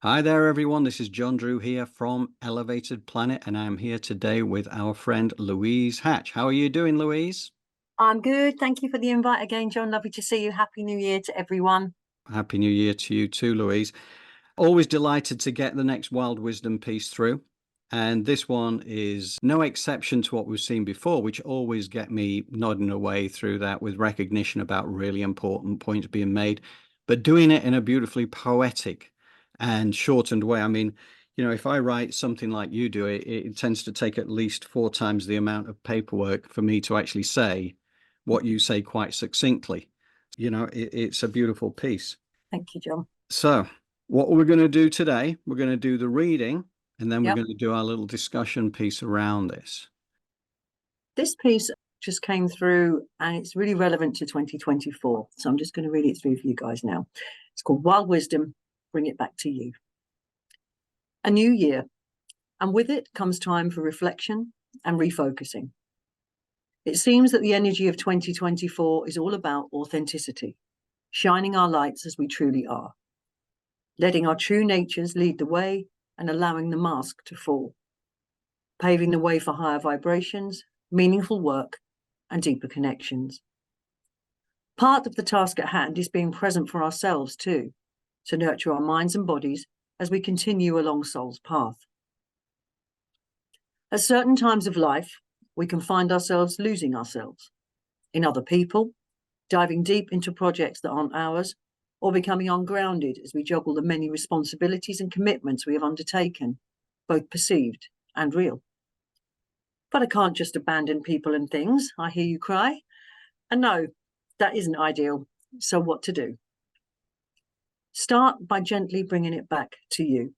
Hi there, everyone. This is John Drew here from Elevated Planet, and I'm here today with our friend Louise Hatch. How are you doing, Louise? I'm good. Thank you for the invite again, John. Lovely to see you. Happy New Year to everyone. Happy New Year to you too, Louise. Always delighted to get the next Wild Wisdom piece through. And this one is no exception to what we've seen before, which always get me nodding away through that with recognition about really important points being made, but doing it in a beautifully poetic and shortened way. I mean, if I write something like you do, it tends to take at least 4 times the amount of paperwork for me to actually say what you say quite succinctly. It's a beautiful piece. Thank you, John. So, what we're going to do today, we're going to do the reading, and then we're Yep. going to do our little discussion piece around this. This piece just came through and it's really relevant to 2024. So I'm just going to read it through for you guys now. It's called Wild Wisdom, Bring It Back to You. A new year, and with it comes time for reflection and refocusing. It seems that the energy of 2024 is all about authenticity, shining our lights as we truly are, letting our true natures lead the way and allowing the mask to fall, paving the way for higher vibrations, meaningful work, and deeper connections. Part of the task at hand is being present for ourselves too, to nurture our minds and bodies as we continue along soul's path. At certain times of life, we can find ourselves losing ourselves in other people, diving deep into projects that aren't ours, or becoming ungrounded as we juggle the many responsibilities and commitments we have undertaken, both perceived and real. But I can't just abandon people and things, I hear you cry. And no, that isn't ideal. So what to do? Start by gently bringing it back to you.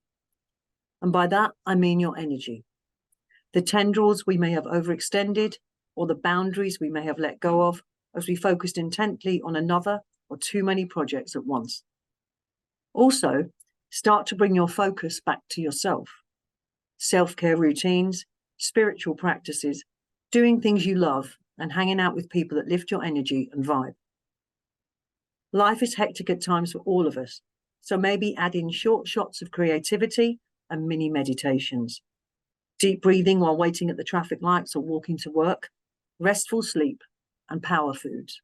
And by that, I mean your energy. The tendrils we may have overextended, or the boundaries we may have let go of as we focused intently on another or too many projects at once. Also, start to bring your focus back to yourself. Self-care routines, spiritual practices, doing things you love, and hanging out with people that lift your energy and vibe. Life is hectic at times for all of us, so maybe add in short shots of creativity and mini meditations. Deep breathing while waiting at the traffic lights or walking to work, restful sleep, and power foods.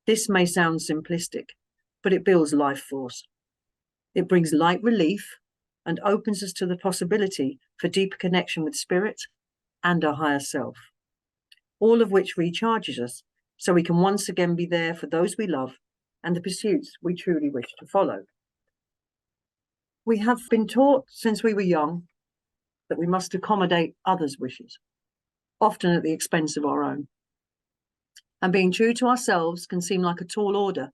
This may sound simplistic, but it builds life force. It brings light relief and opens us to the possibility for deeper connection with spirit and our higher self, all of which recharges us so we can once again be there for those we love and the pursuits we truly wish to follow. We have been taught since we were young that we must accommodate others' wishes, often at the expense of our own. And being true to ourselves can seem like a tall order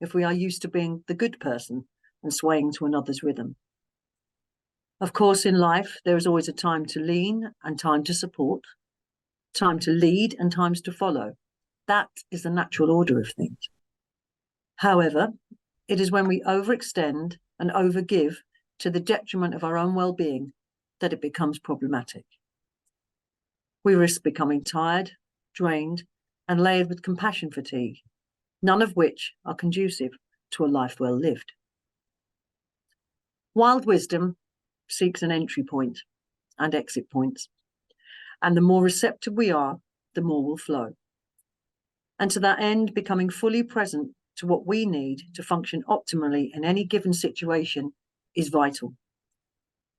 if we are used to being the good person and swaying to another's rhythm. Of course, in life, there is always a time to lean and time to support, time to lead and times to follow. That is the natural order of things. However, it is when we overextend and overgive to the detriment of our own well-being that it becomes problematic. We risk becoming tired, drained, and layered with compassion fatigue, none of which are conducive to a life well lived. Wild wisdom seeks an entry point and exit points, and the more receptive we are, the more will flow. And to that end, becoming fully present to what we need to function optimally in any given situation is vital.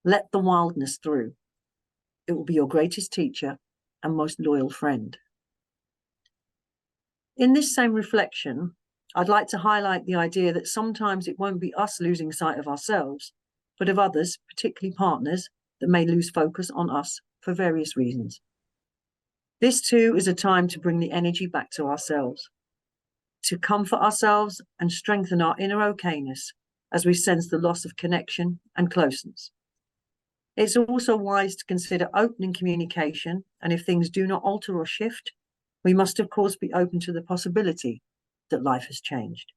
Let the wildness through. It will be your greatest teacher and most loyal friend. In this same reflection, I'd like to highlight the idea that sometimes it won't be us losing sight of ourselves, but of others, particularly partners, that may lose focus on us for various reasons. This too is a time to bring the energy back to ourselves, to comfort ourselves and strengthen our inner okayness as we sense the loss of connection and closeness. It's also wise to consider opening communication, and if things do not alter or shift, we must of course be open to the possibility that life has changed.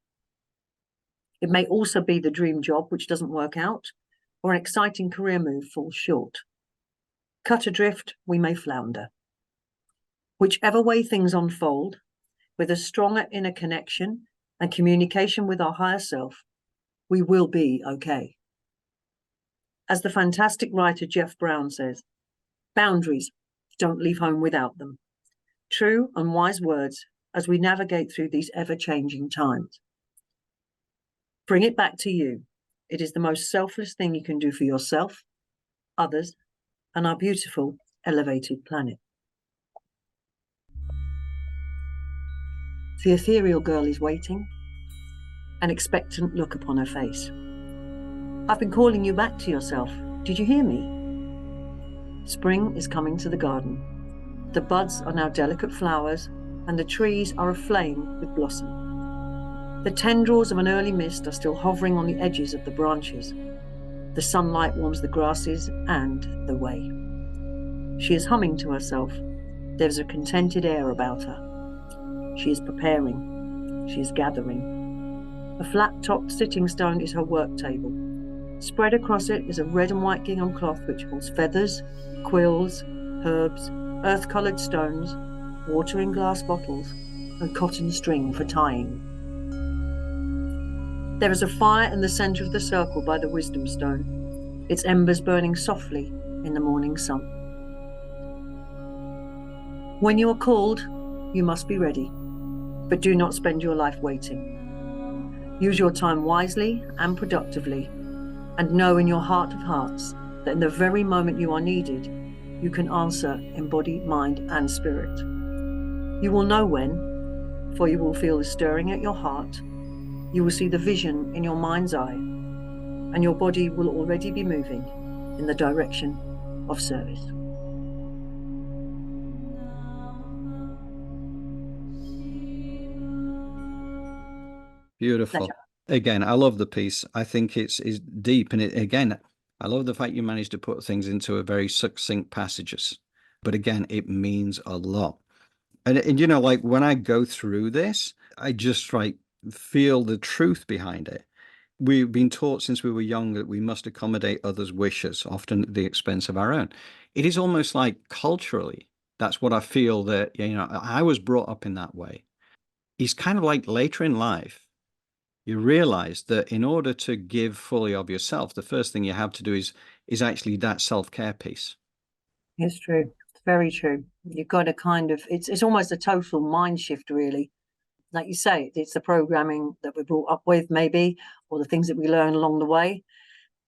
It may also be the dream job which doesn't work out, or an exciting career move falls short. Cut adrift, we may flounder. Whichever way things unfold, with a stronger inner connection and communication with our higher self, we will be okay. As the fantastic writer Jeff Brown says, boundaries, don't leave home without them. True and wise words as we navigate through these ever-changing times. Bring it back to you. It is the most selfless thing you can do for yourself, others, and our beautiful, elevated planet. The ethereal girl is waiting, an expectant look upon her face. I've been calling you back to yourself. Did you hear me? Spring is coming to the garden. The buds are now delicate flowers, and the trees are aflame with blossom. The tendrils of an early mist are still hovering on the edges of the branches. The sunlight warms the grasses and the way. She is humming to herself. There's a contented air about her. She is preparing. She is gathering. A flat-topped sitting stone is her work table. Spread across it is a red and white gingham cloth which holds feathers, quills, herbs, earth-coloured stones, water in glass bottles, and cotton string for tying. There is a fire in the centre of the circle by the wisdom stone, its embers burning softly in the morning sun. When you are called, you must be ready, but do not spend your life waiting. Use your time wisely and productively, and know in your heart of hearts that in the very moment you are needed, you can answer in body, mind, and spirit. You will know when, for you will feel the stirring at your heart, you will see the vision in your mind's eye, and your body will already be moving in the direction of service. Beautiful. Pleasure. Again, I love the piece. I think it's deep, and again, I love the fact you managed to put things into a very succinct passages. But again, it means a lot. And you know, like when I go through this, I just feel the truth behind it. We've been taught since we were young that we must accommodate others' wishes, often at the expense of our own. It is almost like culturally, that's what I feel that, you know, I was brought up in that way. It's kind of like later in life, you realize that in order to give fully of yourself, the first thing you have to do is actually that self-care piece. It's true. It's very true. You've got to kind of, it's almost a total mind shift, really. Like you say, it's the programming that we're brought up with, maybe, or the things that we learn along the way,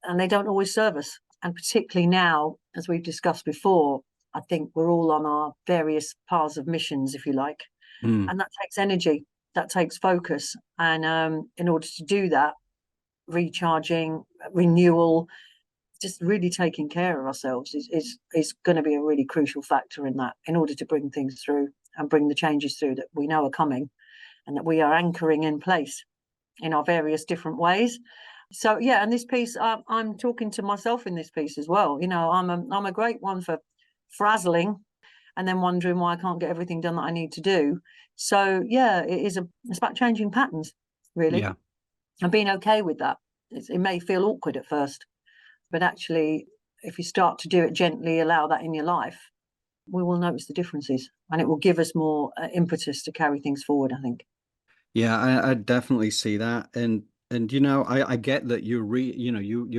and they don't always serve us. And particularly now, as we've discussed before, I think we're all on our various paths of missions, if you like, and that takes energy, that takes focus. And in order to do that, recharging, renewal, just really taking care of ourselves is going to be a really crucial factor in that, in order to bring things through and bring the changes through that we know are coming, and that we are anchoring in place in our various different ways. So yeah, and this piece, I'm talking to myself in this piece as well. You know, I'm a great one for frazzling and then wondering why I can't get everything done that I need to do. So yeah, it's about changing patterns, really, Yeah. and being okay with that. It may feel awkward at first, but actually, if you start to do it gently, allow that in your life, we will notice the differences, and it will give us more impetus to carry things forward, I think. Yeah, I definitely see that. And you know, I get that you're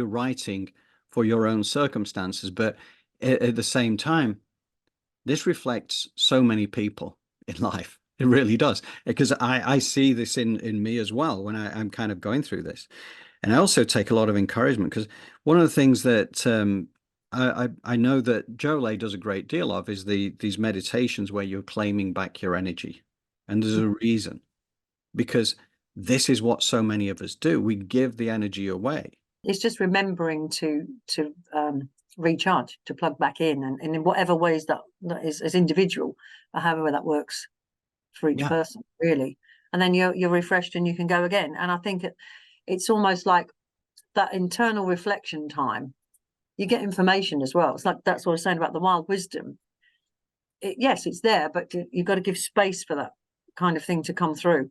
writing for your own circumstances, but at the same time, this reflects so many people in life. It really does. Because I see this in me as well when I'm kind of going through this. And I also take a lot of encouragement, because one of the things that I know that Jolay does a great deal of is these meditations where you're claiming back your energy. And there's a reason, because this is what so many of us do. We give the energy away. It's just remembering to recharge, to plug back in, and in whatever ways that is as individual, however that works for each Yeah. person, really. And then you're refreshed and you can go again. And I think it's almost like that internal reflection time. You get information as well. It's like, that's what I was saying about the wild wisdom. Yes, it's there, but you've got to give space for that kind of thing to come through.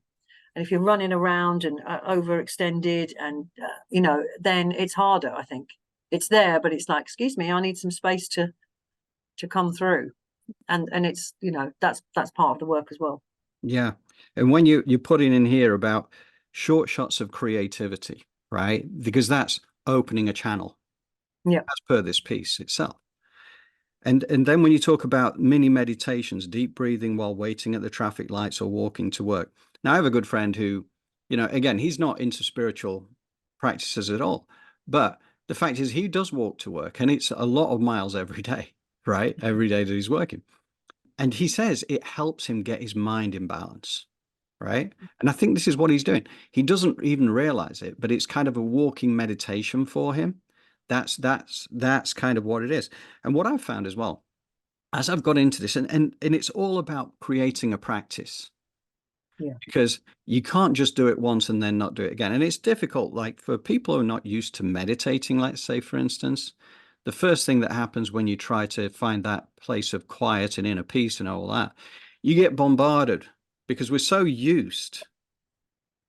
And if you're running around and overextended, and you know, then it's harder. I think it's there, but it's like, excuse me, I need some space to come through, and it's, you know, that's part of the work as well. Yeah. And when you put in here about short shots of creativity, right? Because that's opening a channel. Yeah. as per this piece itself. And then when you talk about mini meditations, deep breathing while waiting at the traffic lights or walking to work. Now, I have a good friend who, again, he's not into spiritual practices at all. But the fact is, he does walk to work, and it's a lot of miles every day, right? Every day that he's working. And he says it helps him get his mind in balance, right? And I think this is what he's doing. He doesn't even realize it, but it's kind of a walking meditation for him. That's kind of what it is. And what I've found as well, as I've got into this, and it's all about creating a practice. Yeah. Because you can't just do it once and then not do it again. And it's difficult, like for people who are not used to meditating, let's say, for instance, the first thing that happens when you try to find that place of quiet and inner peace and all that, you get bombarded because we're so used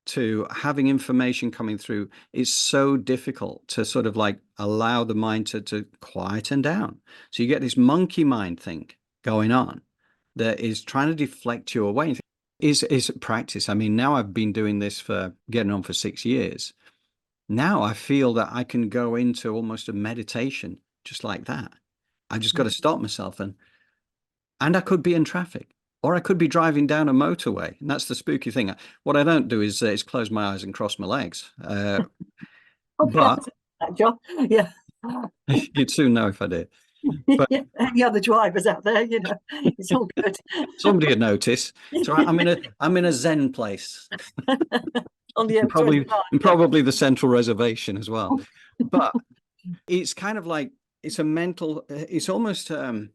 to having information coming through. It's so difficult to sort of like allow the mind to quieten down. So you get this monkey mind thing going on that is trying to deflect you away. Is practice. I mean, now I've been doing this for getting on for 6 years. Now I feel that I can go into almost a meditation just like that. I just got to stop myself, and I could be in traffic, or I could be driving down a motorway. And that's the spooky thing. What I don't do is close my eyes and cross my legs. But That job. Yeah. you'd soon know if I did. But Yeah. Any other drivers out there, it's all good. somebody would notice. So I'm in a Zen place. On the And M25. probably the Central Reservation as well. But it's kind of like it's a mental, it's almost a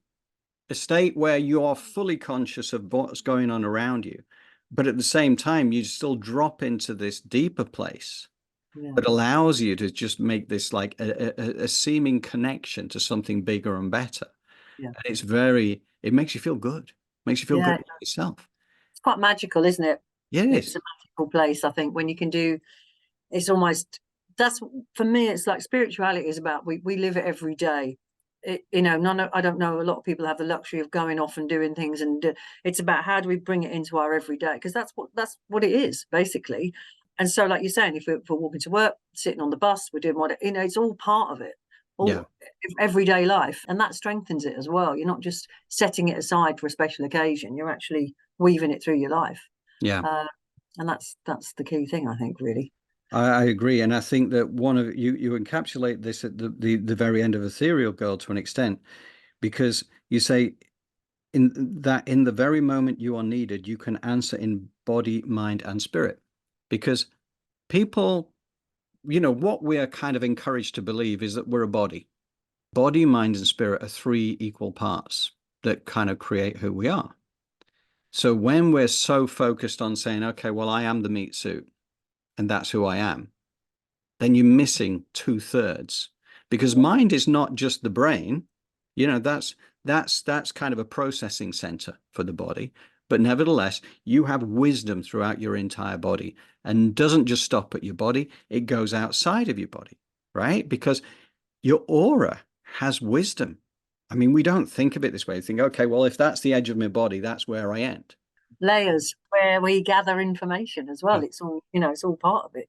state where you are fully conscious of what's going on around you, but at the same time you still drop into this deeper place that allows you to just make this like a seeming connection to something bigger and better. Yeah. And it makes you feel good. Makes you feel good about yourself. It's quite magical, isn't it? Yeah, it It's is. a magical place, I think, when you can do. It's almost, that's, for me, it's like spirituality is about, we live it every day. I don't know, a lot of people have the luxury of going off and doing things, and it's about how do we bring it into our everyday, because that's what it is basically. And so, like you're saying, if we're walking to work, sitting on the bus, we're doing what, it's all part of it, Yeah. all everyday life, and that strengthens it as well. You're not just setting it aside for a special occasion, you're actually weaving it through your life. Yeah. And that's the key thing, I think, really. I agree, and I think that one of you encapsulate this at the very end of Ethereal Girl to an extent, because you say in the very moment you are needed, you can answer in body, mind, and spirit. Because people, what we are kind of encouraged to believe is that we're a body. Body, mind, and spirit are three equal parts that kind of create who we are. So when we're so focused on saying, okay, well, I am the meat suit, and that's who I am, then you're missing 2/3, because mind is not just the brain. That's kind of a processing center for the body, but nevertheless you have wisdom throughout your entire body, and doesn't just stop at your body, it goes outside of your body, right? Because your aura has wisdom. I mean, we don't think of it this way. We think, okay, well, if that's the edge of my body, that's where I end. Layers where we gather information as well. It's all, it's all part of it,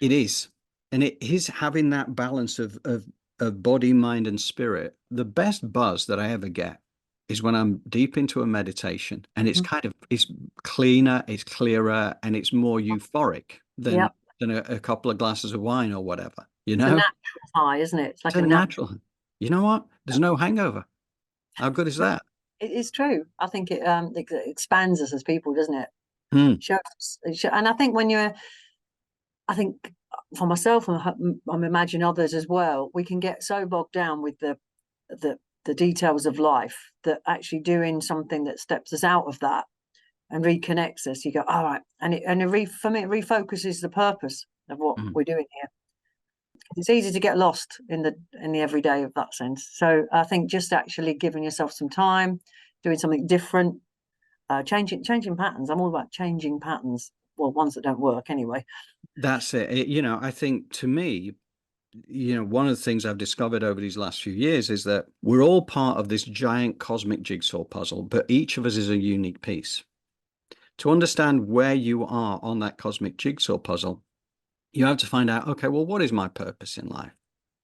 It is. And it is having that balance of body, mind, and spirit. The best buzz that I ever get is when I'm deep into a meditation, and it's it's cleaner, it's clearer, and it's more euphoric than a couple of glasses of wine or whatever. It's a natural high, isn't it? It's like a natural. You know what? There's no hangover. How good is that? It is true. I think it expands us as people, doesn't it? And I think I think for myself, and I'm imagining others as well, we can get so bogged down with the details of life that actually doing something that steps us out of that and reconnects us, you go, all right, for me, it refocuses the purpose of what we're doing here. It's easy to get lost in the everyday of that sense. So I think just actually giving yourself some time, doing something different, changing patterns. I'm all about changing patterns. Well, ones that don't work anyway. That's it. I think to me, one of the things I've discovered over these last few years is that we're all part of this giant cosmic jigsaw puzzle, but each of us is a unique piece. To understand where you are on that cosmic jigsaw puzzle, you have to find out, okay, well, what is my purpose in life?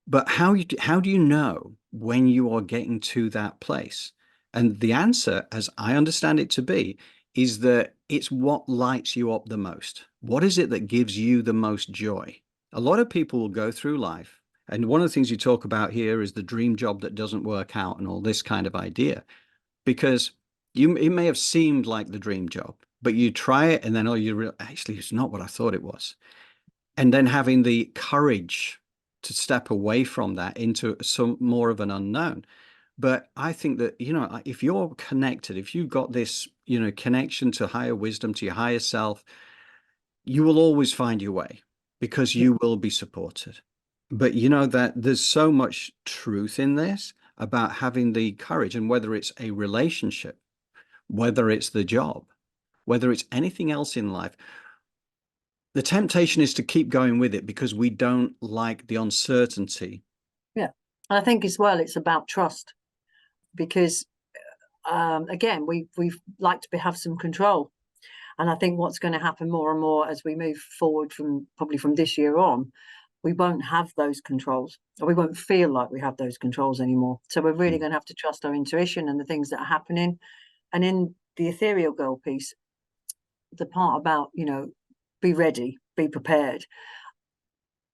But how do you know when you are getting to that place? And the answer, as I understand it to be, is that it's what lights you up the most. What is it that gives you the most joy? A lot of people will go through life, and one of the things you talk about here is the dream job that doesn't work out and all this kind of idea, because it may have seemed like the dream job, but you try it and then actually it's not what I thought it was. And then having the courage to step away from that into some more of an unknown. But I think that, if you're connected, if you've got this, connection to higher wisdom, to your higher self, you will always find your way because Yeah. you will be supported. But you know that there's so much truth in this about having the courage, and whether it's a relationship, whether it's the job, whether it's anything else in life, the temptation is to keep going with it because we don't like the uncertainty. Yeah. And I think as well, it's about trust, because again, we've like to have some control. And I think what's going to happen more and more as we move forward from probably from this year on, we won't have those controls, or we won't feel like we have those controls anymore. So we're really Mm. going to have to trust our intuition and the things that are happening. And in the ethereal girl piece, the part about, be ready, be prepared.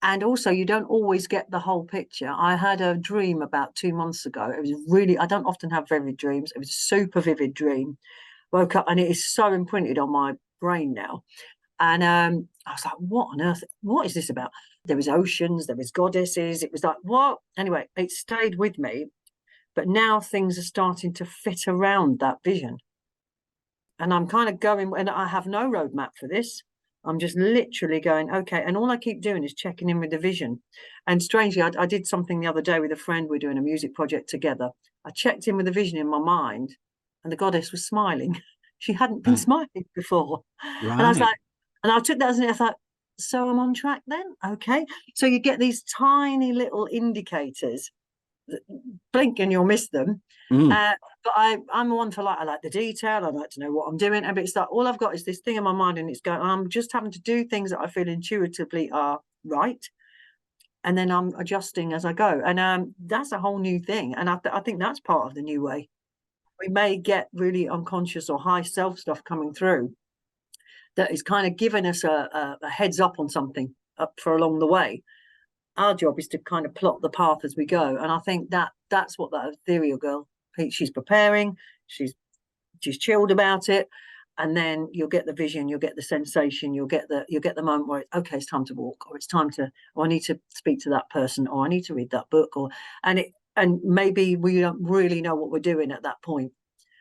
And also, you don't always get the whole picture. I had a dream about 2 months ago. It was really, I don't often have vivid dreams. It was a super vivid dream. Woke up and it is so imprinted on my brain now. And I was like, what on earth? What is this about? There was oceans, there was goddesses. It was like, what? Anyway, it stayed with me. But now things are starting to fit around that vision. And I'm kind of going, and I have no roadmap for this. I'm just literally going, okay. And all I keep doing is checking in with the vision. And strangely, I did something the other day with a friend. We're doing a music project together. I checked in with the vision in my mind, and the goddess was smiling. She hadn't been Uh, smiling before. And I was right. like, and I took that as an, I thought, so I'm on track then? Okay. So you get these tiny little indicators, blink and you'll miss them. Mm. But I'm one for, like, I like the detail. I like to know what I'm doing. And it's like all I've got is this thing in my mind, and it's going. And I'm just having to do things that I feel intuitively are right, and then I'm adjusting as I go. And that's a whole new thing. And I think that's part of the new way. We may get really unconscious or high self stuff coming through that is kind of giving us a heads up on something up for along the way. Our job is to kind of plot the path as we go. And I think that's what that ethereal girl, she's preparing, she's chilled about it. And then you'll get the vision, you'll get the sensation, you'll get the moment where it's okay, it's time to walk, or it's time to, or I need to speak to that person, or I need to read that book, and maybe we don't really know what we're doing at that point,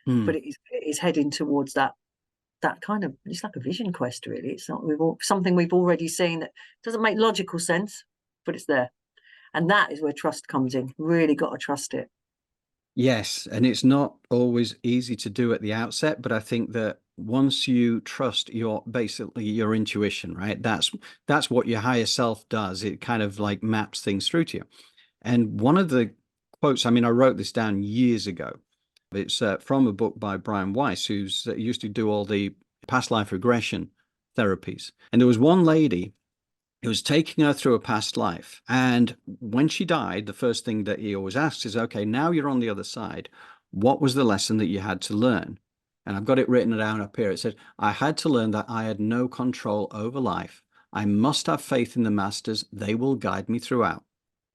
but Mm. it is heading towards that kind of, it's like a vision quest, really. It's not something we've already seen that doesn't make logical sense, but it's there. And that is where trust comes in. Really got to trust it. Yes, and it's not always easy to do at the outset, but I think that once you trust basically your intuition, right? That's what your higher self does. It kind of like maps things through to you. And one of the quotes, I mean, I wrote this down years ago. It's from a book by Brian Weiss, who's used to do all the past life regression therapies. And there was one lady who was taking her through a past life. And when she died, the first thing that he always asks is, okay, now you're on the other side. What was the lesson that you had to learn? And I've got it written down up here. It said, I had to learn that I had no control over life. I must have faith in the masters. They will guide me throughout.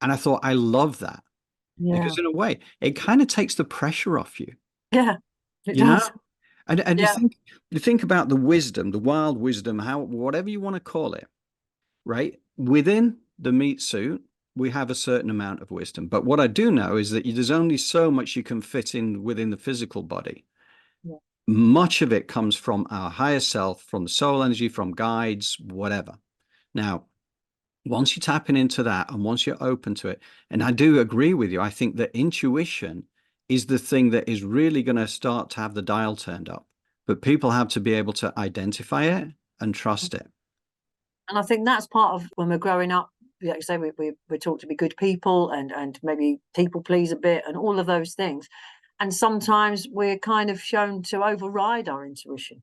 And I thought, I love that Yeah. because in a way, it kind of takes the pressure off you, Yeah, it you know? does. And Yeah. you think about the wisdom, the wild wisdom, how whatever you want to call it, right? Within the meat suit, we have a certain amount of wisdom. But what I do know is that there's only so much you can fit in within the physical body. Yeah. Much of it comes from our higher self, from the soul energy, from guides, whatever. Now, once you're tapping into that and once you're open to it, and I do agree with you, I think that intuition is the thing that is really going to start to have the dial turned up. But people have to be able to identify it and trust it. And I think that's part of when we're growing up. Like you say, we're taught to be good people and maybe people please a bit and all of those things. And sometimes we're kind of shown to override our intuition.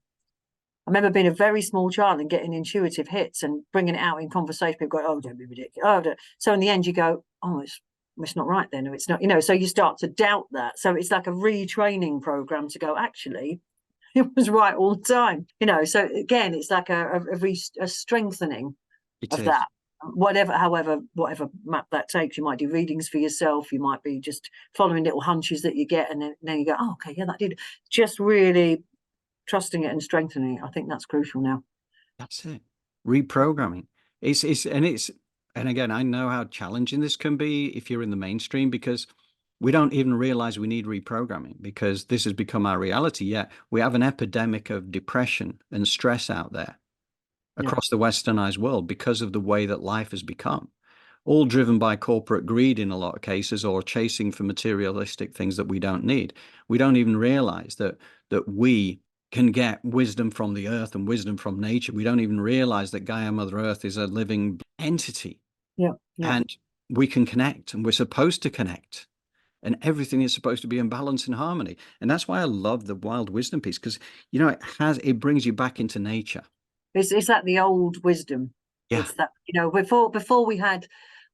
I remember being a very small child and getting intuitive hits and bringing it out in conversation. People go, "Oh, don't be ridiculous." Oh, don't. So in the end, you go, oh, it's not right then, or it's not, so you start to doubt that. So it's like a retraining program to go, actually, it was right all the time, so again, it's like a strengthening of that, whatever map that takes. You might do readings for yourself, you might be just following little hunches that you get, and then you go, oh, okay, yeah, that did. Just really trusting it and strengthening it. I think that's crucial now. That's it. Reprogramming. And again, I know how challenging this can be if you're in the mainstream, because we don't even realize we need reprogramming, because this has become our reality. Yet we have an epidemic of depression and stress out there across the westernized world because of the way that life has become, all driven by corporate greed in a lot of cases, or chasing for materialistic things that we don't need. We don't even realize that we can get wisdom from the earth and wisdom from nature. We don't even realize that Gaia, Mother Earth, is a living entity. Yeah. And we can connect, and we're supposed to connect, and everything is supposed to be in balance and harmony. And that's why I love the wild wisdom piece, because it brings you back into nature. It's like the old wisdom. Yeah. It's that, before we had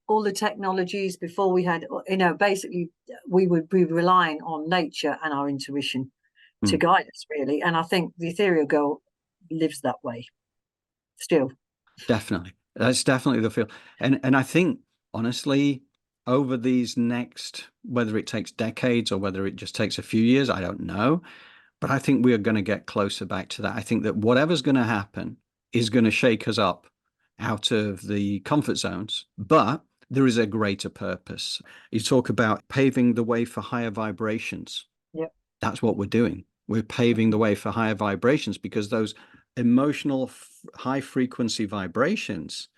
all the technologies, before we had, basically we would be relying on nature and our intuition to guide us, really. And I think the Ethereal Girl lives that way still. Definitely. That's definitely the feel. And I think, honestly, over these next, whether it takes decades or whether it just takes a few years, I don't know. But I think we are going to get closer back to that. I think that whatever's going to happen is going to shake us up out of the comfort zones, but there is a greater purpose. You talk about paving the way for higher vibrations. Yep. That's what we're doing. We're paving the way for higher vibrations, because those emotional high frequency vibrations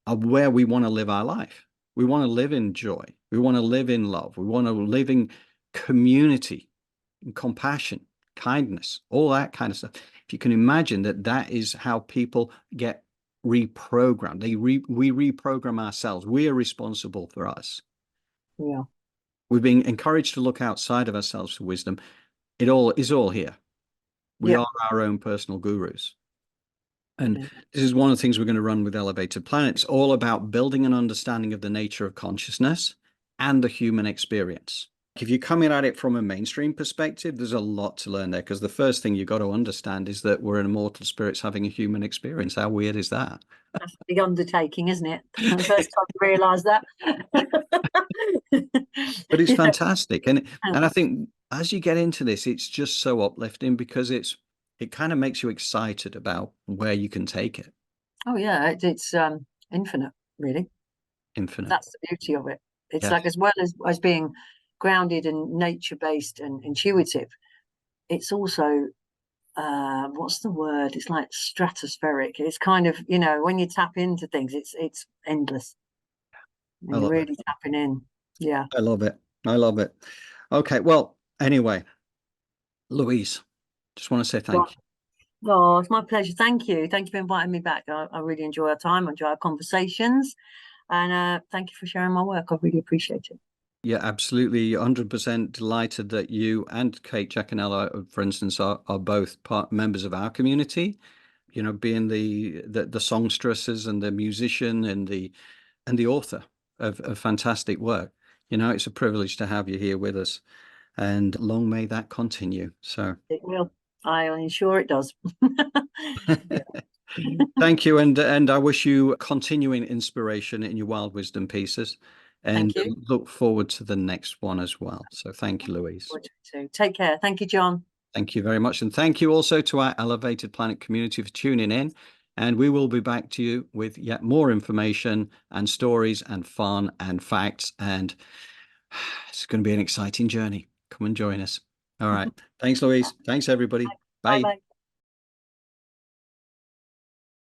are where we want to live our life. We want to live in joy. We want to live in love. We want to live in community, in compassion, kindness, all that kind of stuff. If you can imagine that is how people get reprogrammed. We reprogram ourselves. We are responsible for us. Yeah. We've been encouraged to look outside of ourselves for wisdom. It all is all here. We are our own personal gurus. And this is one of the things we're going to run with Elevated Planet. It's all about building an understanding of the nature of consciousness and the human experience. If you're coming at it from a mainstream perspective, there's a lot to learn there, because the first thing you've got to understand is that we're immortal spirits having a human experience. How weird is that? That's a big undertaking, isn't it? The first time to realise that. But it's fantastic. And I think as you get into this, it's just so uplifting, because it kind of makes you excited about where you can take it. Oh yeah, it's infinite, really. Infinite. That's the beauty of it. It's like, as well as being grounded and nature-based and intuitive, it's also what's the word? It's like stratospheric. It's kind of, when you tap into things, it's endless. And you're really tapping in. Yeah. I love it. I love it. Okay. Well, anyway, Louise, just want to say thank you. Oh, it's my pleasure. Thank you. Thank you for inviting me back. I really enjoy our time. I enjoy our conversations. And thank you for sharing my work. I really appreciate it. Yeah, absolutely. 100% delighted that you and Kate Giaconello, for instance, are both members of our community. Being the songstresses and the musician and the author of fantastic work. It's a privilege to have you here with us, and long may that continue. So it will. I am sure it does. Thank you, and I wish you continuing inspiration in your wild wisdom pieces, and look forward to the next one as well. So thank you, Louise. Take care. Thank you, John. Thank you very much, and thank you also to our Elevated Planet community for tuning in. And we will be back to you with yet more information and stories and fun and facts, and it's going to be an exciting journey. Come and join us. All right. Thanks, Louise. Thanks, everybody. Bye. Bye-bye.